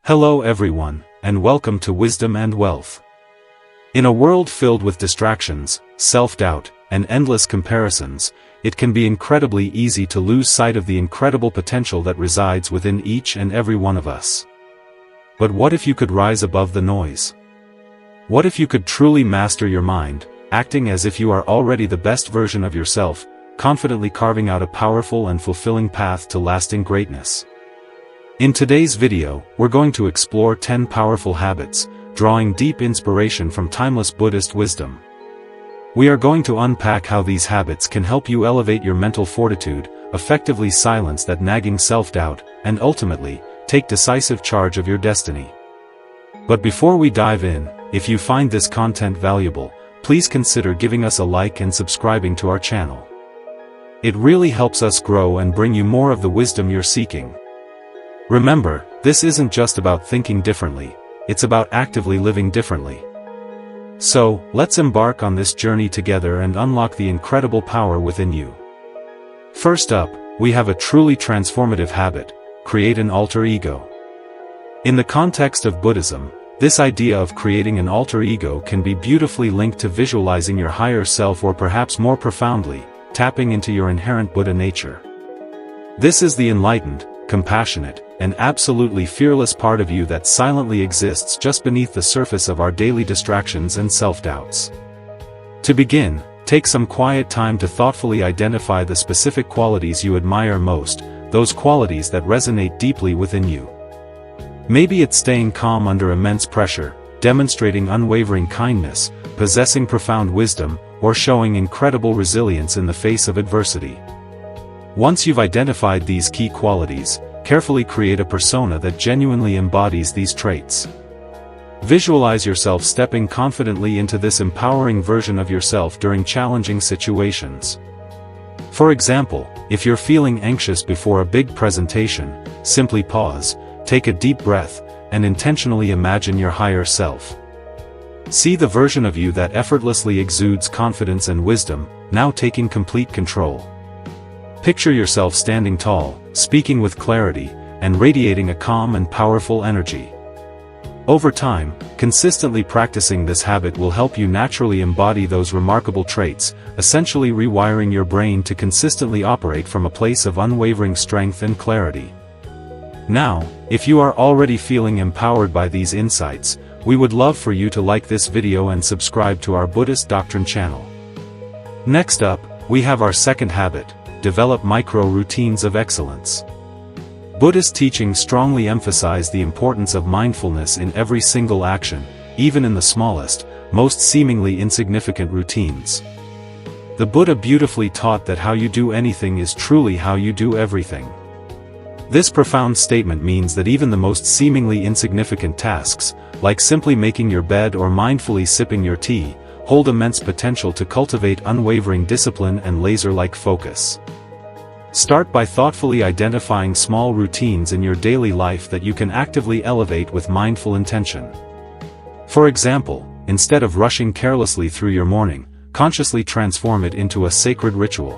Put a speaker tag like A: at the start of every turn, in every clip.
A: Hello everyone, and welcome to Wisdom and Wealth. In a world filled with distractions, self-doubt, and endless comparisons, it can be incredibly easy to lose sight of the incredible potential that resides within each and every one of us. But what if you could rise above the noise? What if you could truly master your mind, acting as if you are already the best version of yourself, confidently carving out a powerful and fulfilling path to lasting greatness? In today's video, we're going to explore 10 powerful habits, drawing deep inspiration from timeless Buddhist wisdom. We are going to unpack how these habits can help you elevate your mental fortitude, effectively silence that nagging self-doubt, and ultimately, take decisive charge of your destiny. But before we dive in, if you find this content valuable, please consider giving us a like and subscribing to our channel. It really helps us grow and bring you more of the wisdom you're seeking. Remember, this isn't just about thinking differently, it's about actively living differently. So, let's embark on this journey together and unlock the incredible power within you. First up, we have a truly transformative habit: create an alter ego. In the context of Buddhism, this idea of creating an alter ego can be beautifully linked to visualizing your higher self, or perhaps more profoundly, tapping into your inherent Buddha nature. This is the enlightened, compassionate, and absolutely fearless part of you that silently exists just beneath the surface of our daily distractions and self-doubts. To begin, take some quiet time to thoughtfully identify the specific qualities you admire most, those qualities that resonate deeply within you. Maybe it's staying calm under immense pressure, demonstrating unwavering kindness, possessing profound wisdom, or showing incredible resilience in the face of adversity. Once you've identified these key qualities, carefully create a persona that genuinely embodies these traits. Visualize yourself stepping confidently into this empowering version of yourself during challenging situations. For example, if you're feeling anxious before a big presentation, simply pause, take a deep breath, and intentionally imagine your higher self. See the version of you that effortlessly exudes confidence and wisdom, now taking complete control. Picture yourself standing tall, speaking with clarity, and radiating a calm and powerful energy. Over time, consistently practicing this habit will help you naturally embody those remarkable traits, essentially rewiring your brain to consistently operate from a place of unwavering strength and clarity. Now, if you are already feeling empowered by these insights, we would love for you to like this video and subscribe to our Buddhist Doctrine channel. Next up, we have our second habit: develop micro-routines of excellence. Buddhist teachings strongly emphasize the importance of mindfulness in every single action, even in the smallest, most seemingly insignificant routines. The Buddha beautifully taught that how you do anything is truly how you do everything. This profound statement means that even the most seemingly insignificant tasks, like simply making your bed or mindfully sipping your tea, hold immense potential to cultivate unwavering discipline and laser-like focus. Start by thoughtfully identifying small routines in your daily life that you can actively elevate with mindful intention. For example, instead of rushing carelessly through your morning, consciously transform it into a sacred ritual.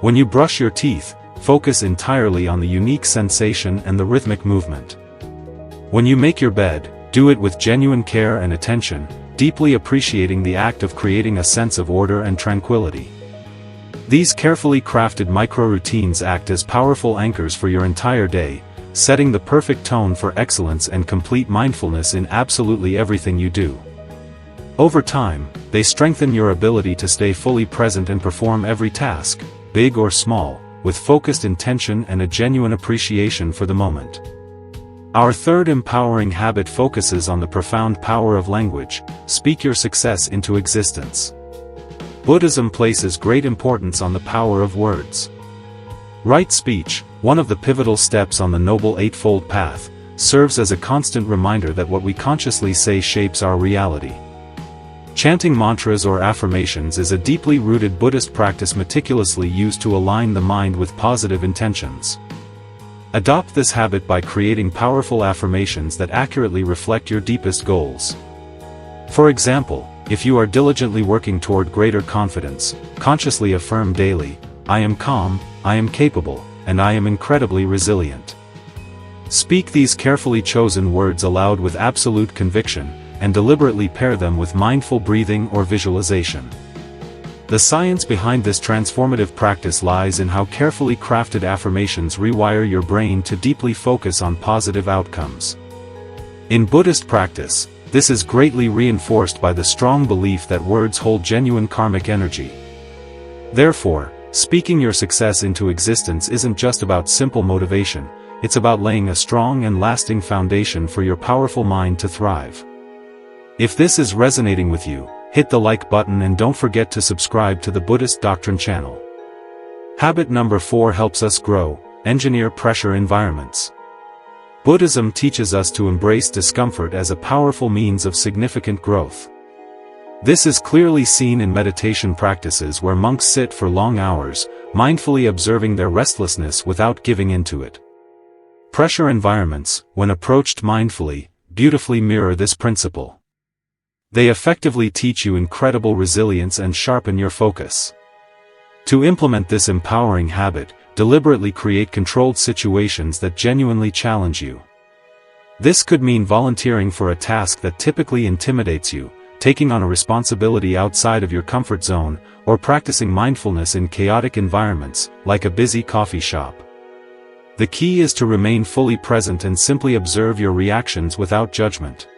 A: When you brush your teeth, focus entirely on the unique sensation and the rhythmic movement. When you make your bed, do it with genuine care and attention, deeply appreciating the act of creating a sense of order and tranquility. These carefully crafted micro-routines act as powerful anchors for your entire day, setting the perfect tone for excellence and complete mindfulness in absolutely everything you do. Over time, they strengthen your ability to stay fully present and perform every task, big or small, with focused intention and a genuine appreciation for the moment. Our third empowering habit focuses on the profound power of language: speak your success into existence. Buddhism places great importance on the power of words. Right speech, one of the pivotal steps on the Noble Eightfold Path, serves as a constant reminder that what we consciously say shapes our reality. Chanting mantras or affirmations is a deeply rooted Buddhist practice meticulously used to align the mind with positive intentions. Adopt this habit by creating powerful affirmations that accurately reflect your deepest goals. For example, if you are diligently working toward greater confidence, consciously affirm daily, "I am calm, I am capable, and I am incredibly resilient." Speak these carefully chosen words aloud with absolute conviction, and deliberately pair them with mindful breathing or visualization. The science behind this transformative practice lies in how carefully crafted affirmations rewire your brain to deeply focus on positive outcomes. In Buddhist practice, this is greatly reinforced by the strong belief that words hold genuine karmic energy. Therefore, speaking your success into existence isn't just about simple motivation, it's about laying a strong and lasting foundation for your powerful mind to thrive. If this is resonating with you, hit the like button and don't forget to subscribe to the Buddhist Doctrine channel. Habit number 4 helps us grow, engineer pressure environments. Buddhism teaches us to embrace discomfort as a powerful means of significant growth. This is clearly seen in meditation practices where monks sit for long hours, mindfully observing their restlessness without giving in to it. Pressure environments, when approached mindfully, beautifully mirror this principle. They effectively teach you incredible resilience and sharpen your focus. To implement this empowering habit, deliberately create controlled situations that genuinely challenge you. This could mean volunteering for a task that typically intimidates you, taking on a responsibility outside of your comfort zone, or practicing mindfulness in chaotic environments, like a busy coffee shop. The key is to remain fully present and simply observe your reactions without judgment.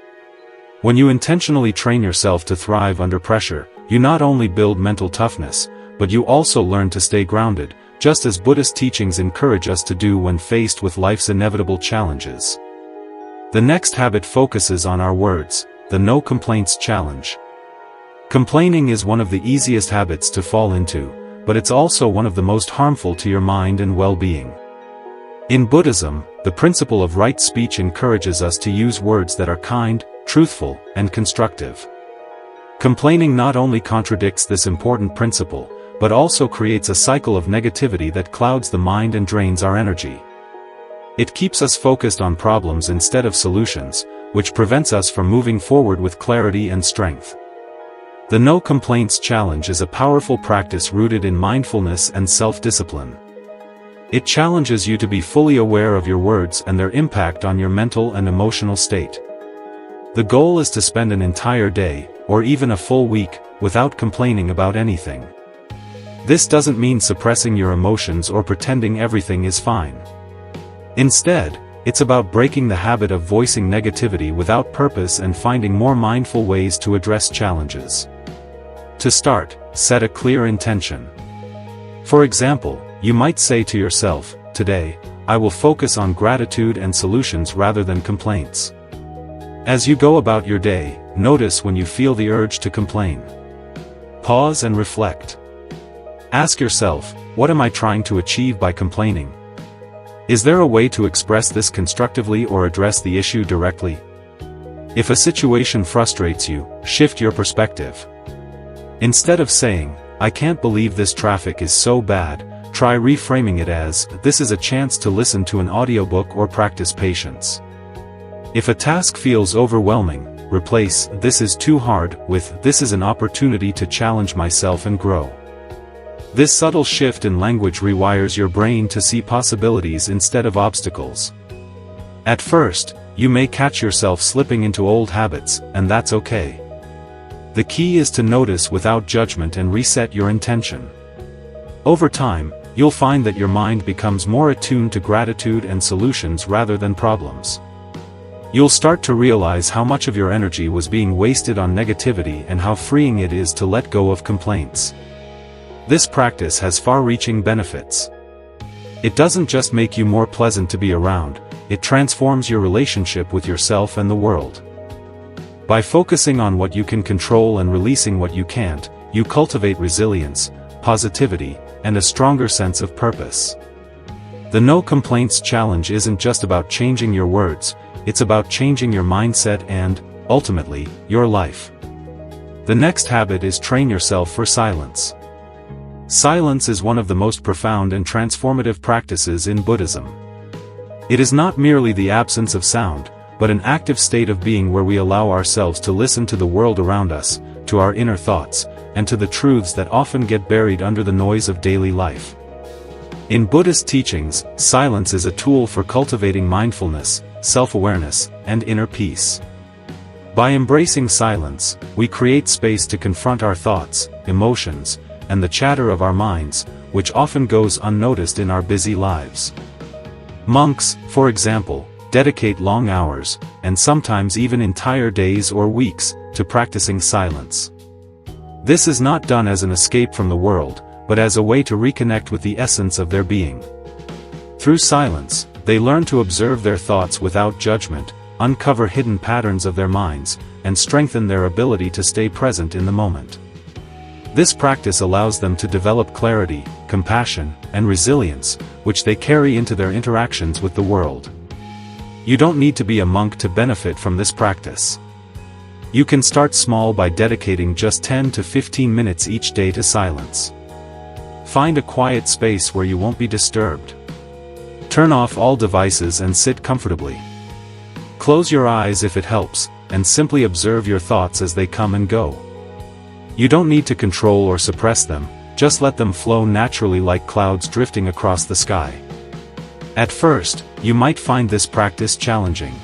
A: When you intentionally train yourself to thrive under pressure, you not only build mental toughness, but you also learn to stay grounded, just as Buddhist teachings encourage us to do when faced with life's inevitable challenges. The next habit focuses on our words, the no complaints challenge. Complaining is one of the easiest habits to fall into, but it's also one of the most harmful to your mind and well-being. In Buddhism, the principle of right speech encourages us to use words that are kind, truthful, and constructive. Complaining not only contradicts this important principle, but also creates a cycle of negativity that clouds the mind and drains our energy. It keeps us focused on problems instead of solutions, which prevents us from moving forward with clarity and strength. The No Complaints Challenge is a powerful practice rooted in mindfulness and self-discipline. It challenges you to be fully aware of your words and their impact on your mental and emotional state. The goal is to spend an entire day, or even a full week, without complaining about anything. This doesn't mean suppressing your emotions or pretending everything is fine. Instead, it's about breaking the habit of voicing negativity without purpose and finding more mindful ways to address challenges. To start, set a clear intention. For example, you might say to yourself, "Today, I will focus on gratitude and solutions rather than complaints." As you go about your day, notice when you feel the urge to complain. Pause and reflect. Ask yourself, what am I trying to achieve by complaining? Is there a way to express this constructively or address the issue directly? If a situation frustrates you, shift your perspective. Instead of saying, "I can't believe this traffic is so bad," try reframing it as, "This is a chance to listen to an audiobook or practice patience." If a task feels overwhelming, replace "this is too hard" with "this is an opportunity to challenge myself and grow." This subtle shift in language rewires your brain to see possibilities instead of obstacles. At first, you may catch yourself slipping into old habits, and that's okay. The key is to notice without judgment and reset your intention. Over time, you'll find that your mind becomes more attuned to gratitude and solutions rather than problems. You'll start to realize how much of your energy was being wasted on negativity and how freeing it is to let go of complaints. This practice has far-reaching benefits. It doesn't just make you more pleasant to be around, it transforms your relationship with yourself and the world. By focusing on what you can control and releasing what you can't, you cultivate resilience, positivity, and a stronger sense of purpose. The No Complaints Challenge isn't just about changing your words, it's about changing your mindset and, ultimately, your life. The next habit is train yourself for silence. Silence is one of the most profound and transformative practices in Buddhism. It is not merely the absence of sound, but an active state of being where we allow ourselves to listen to the world around us, to our inner thoughts, and to the truths that often get buried under the noise of daily life. In Buddhist teachings, silence is a tool for cultivating mindfulness, self-awareness, and inner peace. By embracing silence, we create space to confront our thoughts, emotions, and the chatter of our minds, which often goes unnoticed in our busy lives. Monks, for example, dedicate long hours, and sometimes even entire days or weeks, to practicing silence. This is not done as an escape from the world, but as a way to reconnect with the essence of their being. Through silence, they learn to observe their thoughts without judgment, uncover hidden patterns of their minds, and strengthen their ability to stay present in the moment. This practice allows them to develop clarity, compassion, and resilience, which they carry into their interactions with the world. You don't need to be a monk to benefit from this practice. You can start small by dedicating just 10 to 15 minutes each day to silence. Find a quiet space where you won't be disturbed. Turn off all devices and sit comfortably. Close your eyes if it helps, and simply observe your thoughts as they come and go. You don't need to control or suppress them, just let them flow naturally like clouds drifting across the sky. At first, you might find this practice challenging.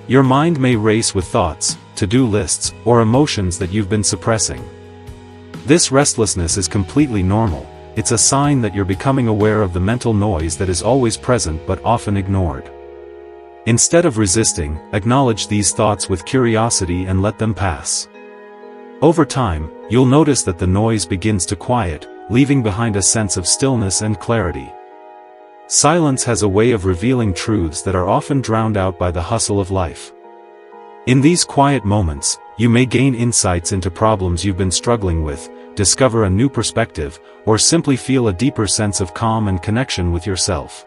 A: Your mind may race with thoughts, to-do lists, or emotions that you've been suppressing. This restlessness is completely normal. It's a sign that you're becoming aware of the mental noise that is always present but often ignored. Instead of resisting, acknowledge these thoughts with curiosity and let them pass. Over time, you'll notice that the noise begins to quiet, leaving behind a sense of stillness and clarity. Silence has a way of revealing truths that are often drowned out by the hustle of life. In these quiet moments, you may gain insights into problems you've been struggling with, discover a new perspective, or simply feel a deeper sense of calm and connection with yourself.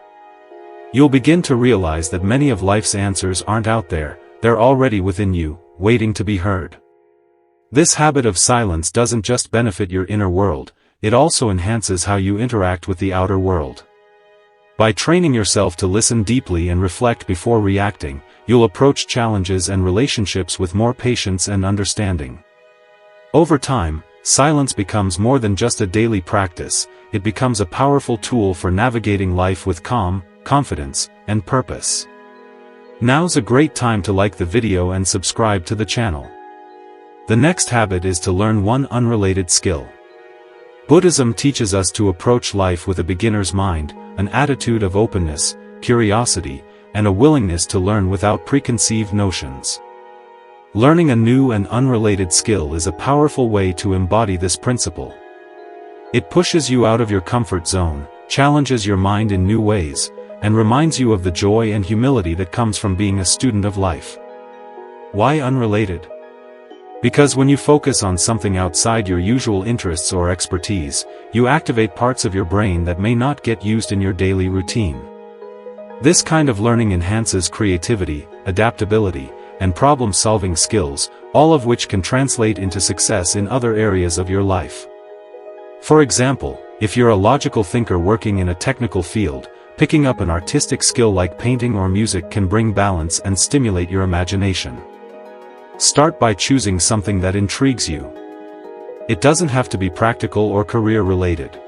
A: You'll begin to realize that many of life's answers aren't out there, they're already within you, waiting to be heard. This habit of silence doesn't just benefit your inner world, it also enhances how you interact with the outer world. By training yourself to listen deeply and reflect before reacting, you'll approach challenges and relationships with more patience and understanding. Over time, silence becomes more than just a daily practice, it becomes a powerful tool for navigating life with calm, confidence, and purpose. Now's a great time to like the video and subscribe to the channel. The next habit is to learn one unrelated skill. Buddhism teaches us to approach life with a beginner's mind, an attitude of openness, curiosity, and a willingness to learn without preconceived notions. Learning a new and unrelated skill is a powerful way to embody this principle. It pushes you out of your comfort zone, challenges your mind in new ways, and reminds you of the joy and humility that comes from being a student of life. Why unrelated? Because when you focus on something outside your usual interests or expertise, you activate parts of your brain that may not get used in your daily routine. This kind of learning enhances creativity, adaptability, and problem-solving skills, all of which can translate into success in other areas of your life. For example, if you're a logical thinker working in a technical field, picking up an artistic skill like painting or music can bring balance and stimulate your imagination. Start by choosing something that intrigues you. It doesn't have to be practical or career-related.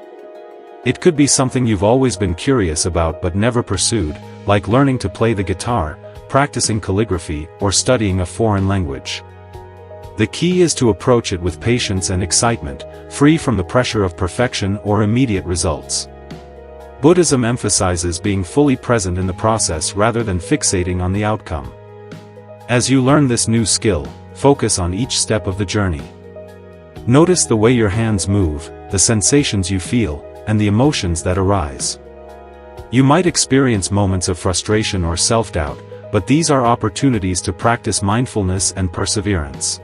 A: It could be something you've always been curious about but never pursued, like learning to play the guitar, practicing calligraphy, or studying a foreign language. The key is to approach it with patience and excitement, free from the pressure of perfection or immediate results. Buddhism emphasizes being fully present in the process rather than fixating on the outcome. As you learn this new skill, focus on each step of the journey. Notice the way your hands move, the sensations you feel, and the emotions that arise. You might experience moments of frustration or self-doubt, but these are opportunities to practice mindfulness and perseverance.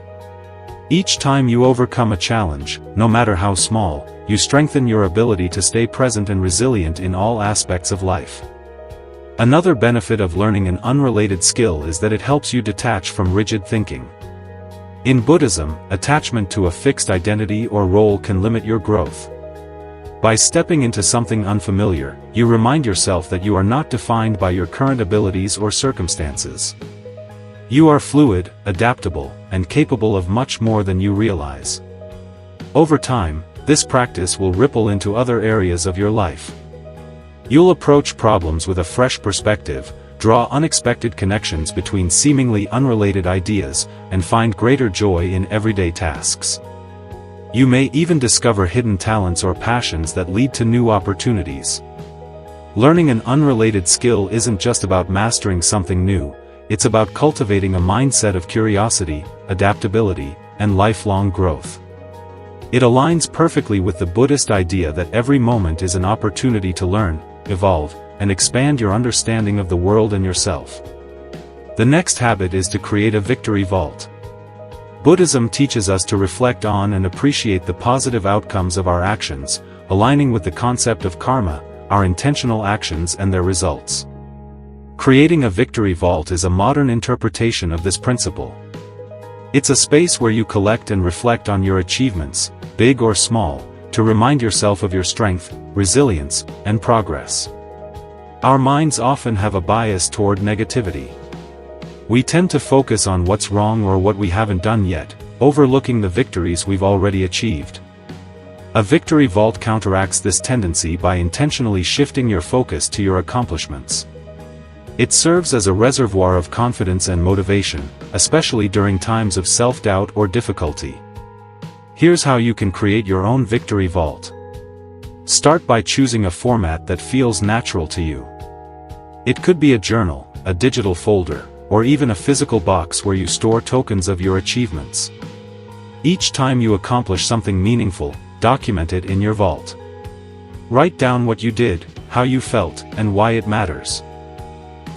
A: Each time you overcome a challenge, no matter how small, you strengthen your ability to stay present and resilient in all aspects of life. Another benefit of learning an unrelated skill is that it helps you detach from rigid thinking. In Buddhism, attachment to a fixed identity or role can limit your growth. By stepping into something unfamiliar, you remind yourself that you are not defined by your current abilities or circumstances. You are fluid, adaptable, and capable of much more than you realize. Over time, this practice will ripple into other areas of your life. You'll approach problems with a fresh perspective, draw unexpected connections between seemingly unrelated ideas, and find greater joy in everyday tasks. You may even discover hidden talents or passions that lead to new opportunities. Learning an unrelated skill isn't just about mastering something new, it's about cultivating a mindset of curiosity, adaptability, and lifelong growth. It aligns perfectly with the Buddhist idea that every moment is an opportunity to learn, evolve, and expand your understanding of the world and yourself. The next habit is to create a victory vault. Buddhism teaches us to reflect on and appreciate the positive outcomes of our actions, aligning with the concept of karma, our intentional actions and their results. Creating a victory vault is a modern interpretation of this principle. It's a space where you collect and reflect on your achievements, big or small, to remind yourself of your strength, resilience, and progress. Our minds often have a bias toward negativity. We tend to focus on what's wrong or what we haven't done yet, overlooking the victories we've already achieved. A victory vault counteracts this tendency by intentionally shifting your focus to your accomplishments. It serves as a reservoir of confidence and motivation, especially during times of self-doubt or difficulty. Here's how you can create your own victory vault. Start by choosing a format that feels natural to you. It could be a journal, a digital folder, or even a physical box where you store tokens of your achievements. Each time you accomplish something meaningful, document it in your vault. Write down what you did, how you felt, and why it matters.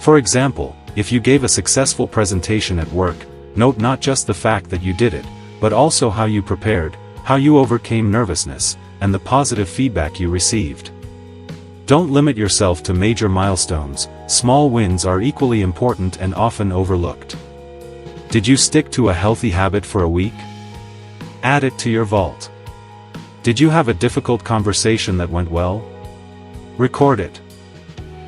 A: For example, if you gave a successful presentation at work, note not just the fact that you did it, but also how you prepared, how you overcame nervousness, and the positive feedback you received. Don't limit yourself to major milestones, small wins are equally important and often overlooked. Did you stick to a healthy habit for a week? Add it to your vault. Did you have a difficult conversation that went well? Record it.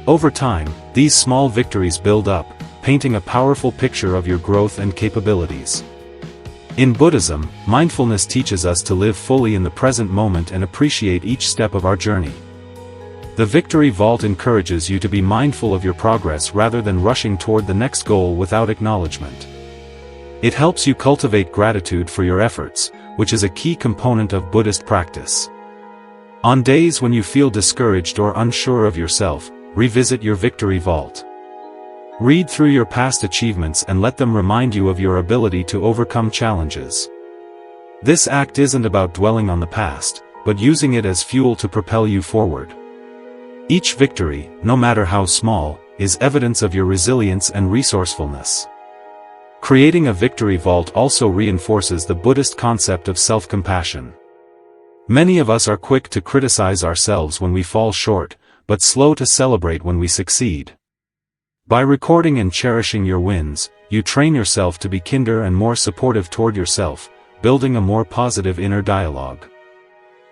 A: Over time, these small victories build up, painting a powerful picture of your growth and capabilities. In Buddhism, mindfulness teaches us to live fully in the present moment and appreciate each step of our journey. The Victory Vault encourages you to be mindful of your progress rather than rushing toward the next goal without acknowledgement. It helps you cultivate gratitude for your efforts, which is a key component of Buddhist practice. On days when you feel discouraged or unsure of yourself, revisit your Victory Vault. Read through your past achievements and let them remind you of your ability to overcome challenges. This act isn't about dwelling on the past, but using it as fuel to propel you forward. Each victory, no matter how small, is evidence of your resilience and resourcefulness. Creating a victory vault also reinforces the Buddhist concept of self-compassion. Many of us are quick to criticize ourselves when we fall short, but slow to celebrate when we succeed. By recording and cherishing your wins, you train yourself to be kinder and more supportive toward yourself, building a more positive inner dialogue.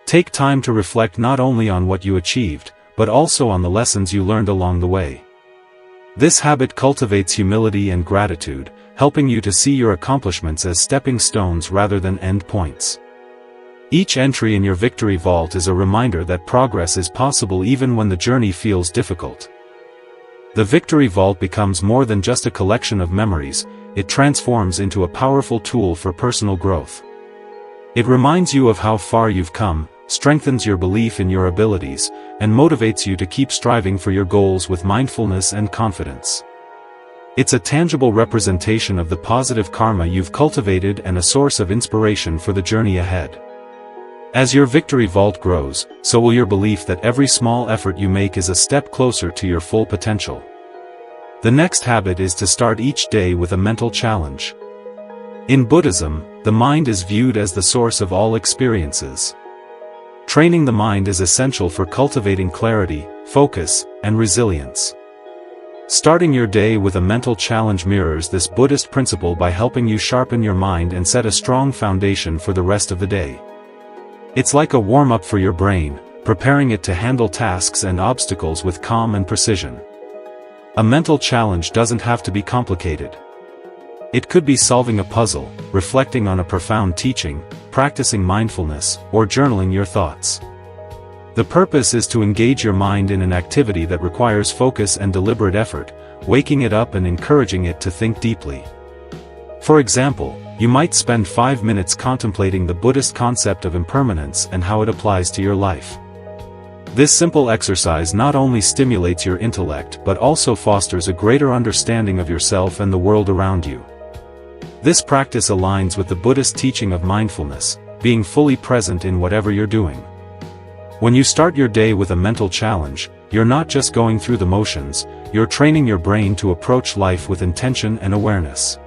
A: Take time to reflect not only on what you achieved, but also on the lessons you learned along the way. This habit cultivates humility and gratitude, helping you to see your accomplishments as stepping stones rather than end points. Each entry in your Victory Vault is a reminder that progress is possible even when the journey feels difficult. The Victory Vault becomes more than just a collection of memories, it transforms into a powerful tool for personal growth. It reminds you of how far you've come, strengthens your belief in your abilities, and motivates you to keep striving for your goals with mindfulness and confidence. It's a tangible representation of the positive karma you've cultivated and a source of inspiration for the journey ahead. As your Victory Vault grows, so will your belief that every small effort you make is a step closer to your full potential. The next habit is to start each day with a mental challenge. In Buddhism, the mind is viewed as the source of all experiences. Training the mind is essential for cultivating clarity, focus, and resilience. Starting your day with a mental challenge mirrors this Buddhist principle by helping you sharpen your mind and set a strong foundation for the rest of the day. It's like a warm-up for your brain, preparing it to handle tasks and obstacles with calm and precision. A mental challenge doesn't have to be complicated. It could be solving a puzzle, reflecting on a profound teaching, practicing mindfulness, or journaling your thoughts. The purpose is to engage your mind in an activity that requires focus and deliberate effort, waking it up and encouraging it to think deeply. For example, you might spend 5 minutes contemplating the Buddhist concept of impermanence and how it applies to your life. This simple exercise not only stimulates your intellect but also fosters a greater understanding of yourself and the world around you. This practice aligns with the Buddhist teaching of mindfulness, being fully present in whatever you're doing. When you start your day with a mental challenge, you're not just going through the motions, you're training your brain to approach life with intention and awareness.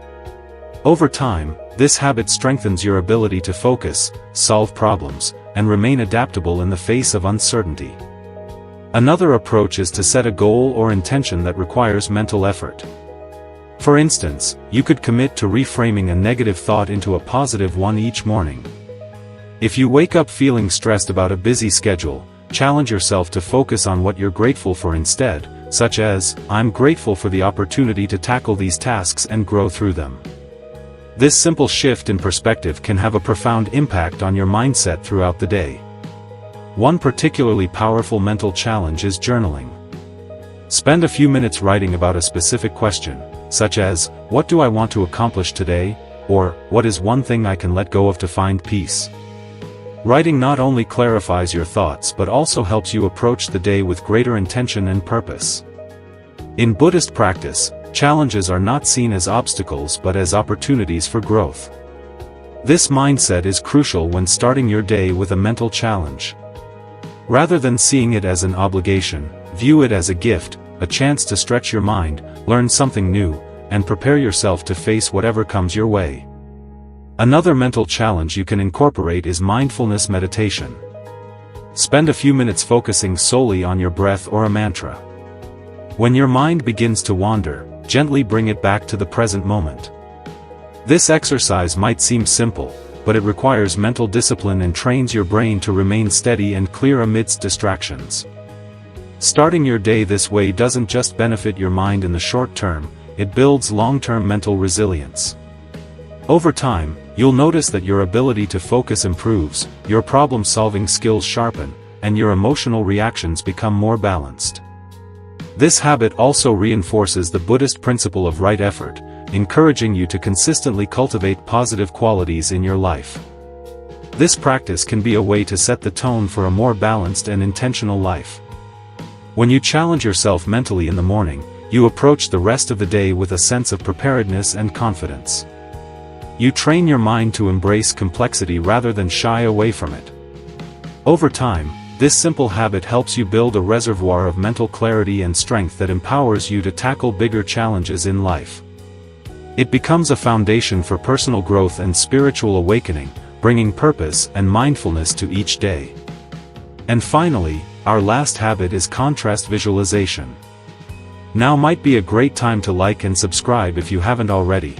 A: Over time, this habit strengthens your ability to focus, solve problems, and remain adaptable in the face of uncertainty. Another approach is to set a goal or intention that requires mental effort. For instance, you could commit to reframing a negative thought into a positive one each morning. If you wake up feeling stressed about a busy schedule, challenge yourself to focus on what you're grateful for instead, such as, "I'm grateful for the opportunity to tackle these tasks and grow through them." This simple shift in perspective can have a profound impact on your mindset throughout the day. One particularly powerful mental challenge is journaling. Spend a few minutes writing about a specific question, such as, "What do I want to accomplish today?" or "What is one thing I can let go of to find peace?" Writing not only clarifies your thoughts but also helps you approach the day with greater intention and purpose. In Buddhist practice, challenges are not seen as obstacles but as opportunities for growth. This mindset is crucial when starting your day with a mental challenge. Rather than seeing it as an obligation, view it as a gift, a chance to stretch your mind, learn something new, and prepare yourself to face whatever comes your way. Another mental challenge you can incorporate is mindfulness meditation. Spend a few minutes focusing solely on your breath or a mantra. When your mind begins to wander, gently bring it back to the present moment. This exercise might seem simple, but it requires mental discipline and trains your brain to remain steady and clear amidst distractions. Starting your day this way doesn't just benefit your mind in the short term, it builds long-term mental resilience. Over time, you'll notice that your ability to focus improves, your problem-solving skills sharpen, and your emotional reactions become more balanced. This habit also reinforces the Buddhist principle of right effort, encouraging you to consistently cultivate positive qualities in your life. This practice can be a way to set the tone for a more balanced and intentional life. When you challenge yourself mentally in the morning, you approach the rest of the day with a sense of preparedness and confidence. You train your mind to embrace complexity rather than shy away from it. Over time, this simple habit helps you build a reservoir of mental clarity and strength that empowers you to tackle bigger challenges in life. It becomes a foundation for personal growth and spiritual awakening, bringing purpose and mindfulness to each day. And finally, our last habit is contrast visualization. Now might be a great time to like and subscribe if you haven't already.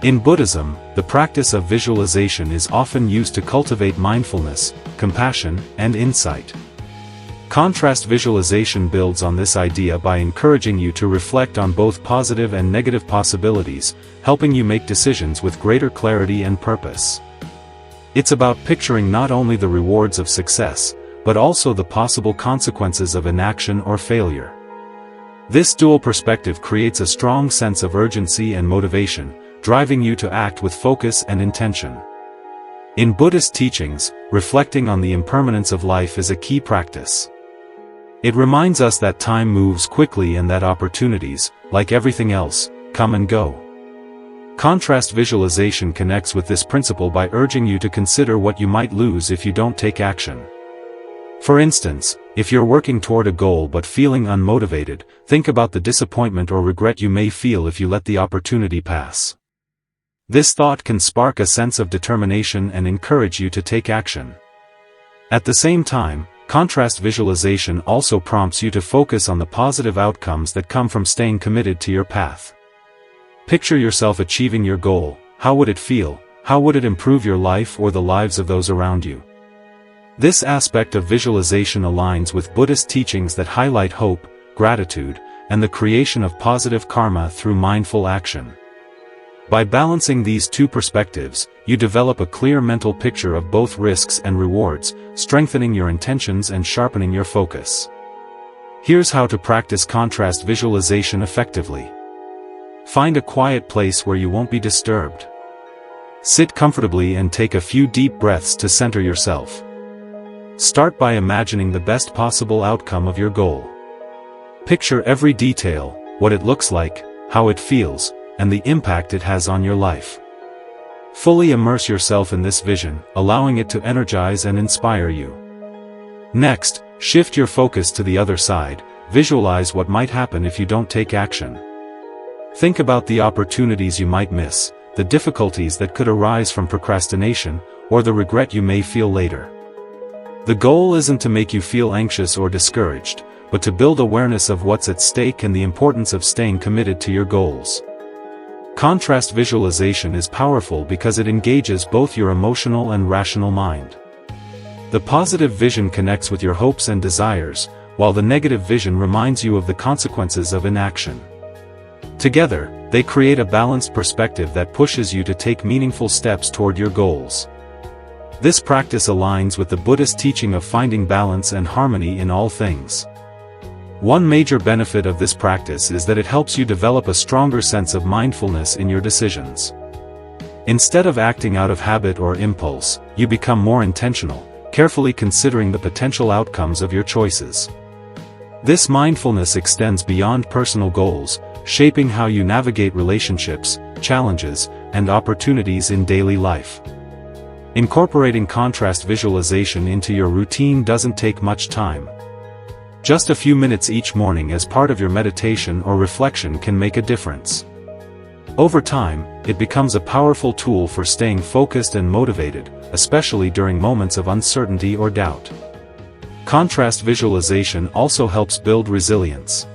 A: In Buddhism, the practice of visualization is often used to cultivate mindfulness, compassion, and insight. Contrast visualization builds on this idea by encouraging you to reflect on both positive and negative possibilities, helping you make decisions with greater clarity and purpose. It's about picturing not only the rewards of success, but also the possible consequences of inaction or failure. This dual perspective creates a strong sense of urgency and motivation, driving you to act with focus and intention. In Buddhist teachings, reflecting on the impermanence of life is a key practice. It reminds us that time moves quickly and that opportunities, like everything else, come and go. Contrast visualization connects with this principle by urging you to consider what you might lose if you don't take action. For instance, if you're working toward a goal but feeling unmotivated, think about the disappointment or regret you may feel if you let the opportunity pass. This thought can spark a sense of determination and encourage you to take action. At the same time, contrast visualization also prompts you to focus on the positive outcomes that come from staying committed to your path. Picture yourself achieving your goal. How would it feel? How would it improve your life or the lives of those around you? This aspect of visualization aligns with Buddhist teachings that highlight hope, gratitude, and the creation of positive karma through mindful action. By balancing these two perspectives, you develop a clear mental picture of both risks and rewards, strengthening your intentions and sharpening your focus. Here's how to practice contrast visualization effectively. Find a quiet place where you won't be disturbed. Sit comfortably and take a few deep breaths to center yourself. Start by imagining the best possible outcome of your goal. Picture every detail, what it looks like, how it feels, and the impact it has on your life. Fully immerse yourself in this vision, allowing it to energize and inspire you. Next, shift your focus to the other side. Visualize what might happen if you don't take action. Think about the opportunities you might miss, the difficulties that could arise from procrastination, or the regret you may feel later. The goal isn't to make you feel anxious or discouraged, but to build awareness of what's at stake and the importance of staying committed to your goals. Contrast visualization is powerful because it engages both your emotional and rational mind. The positive vision connects with your hopes and desires, while the negative vision reminds you of the consequences of inaction. Together, they create a balanced perspective that pushes you to take meaningful steps toward your goals. This practice aligns with the Buddhist teaching of finding balance and harmony in all things. One major benefit of this practice is that it helps you develop a stronger sense of mindfulness in your decisions. Instead of acting out of habit or impulse, you become more intentional, carefully considering the potential outcomes of your choices. This mindfulness extends beyond personal goals, shaping how you navigate relationships, challenges, and opportunities in daily life. Incorporating contrast visualization into your routine doesn't take much time. Just a few minutes each morning as part of your meditation or reflection can make a difference. Over time, it becomes a powerful tool for staying focused and motivated, especially during moments of uncertainty or doubt. Contrast visualization also helps build resilience.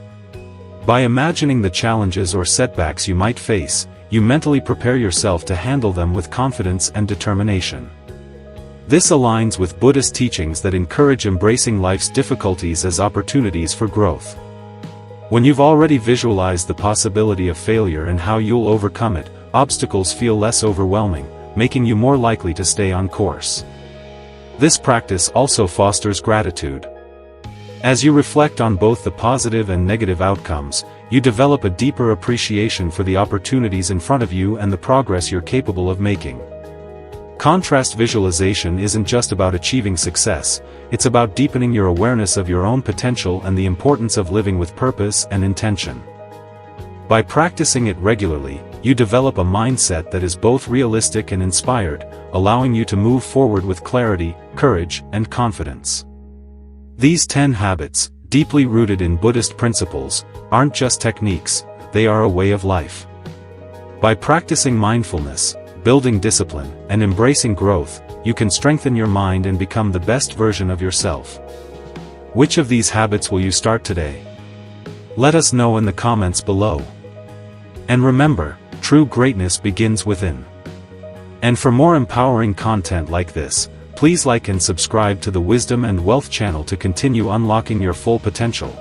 A: By imagining the challenges or setbacks you might face, you mentally prepare yourself to handle them with confidence and determination. This aligns with Buddhist teachings that encourage embracing life's difficulties as opportunities for growth. When you've already visualized the possibility of failure and how you'll overcome it, obstacles feel less overwhelming, making you more likely to stay on course. This practice also fosters gratitude. As you reflect on both the positive and negative outcomes, you develop a deeper appreciation for the opportunities in front of you and the progress you're capable of making. Contrast visualization isn't just about achieving success, it's about deepening your awareness of your own potential and the importance of living with purpose and intention. By practicing it regularly, you develop a mindset that is both realistic and inspired, allowing you to move forward with clarity, courage, and confidence. These 10 habits, deeply rooted in Buddhist principles, aren't just techniques, they are a way of life. By practicing mindfulness, building discipline, and embracing growth, you can strengthen your mind and become the best version of yourself. Which of these habits will you start today? Let us know in the comments below. And remember, true greatness begins within. And for more empowering content like this, please like and subscribe to the Wisdom and Wealth channel to continue unlocking your full potential.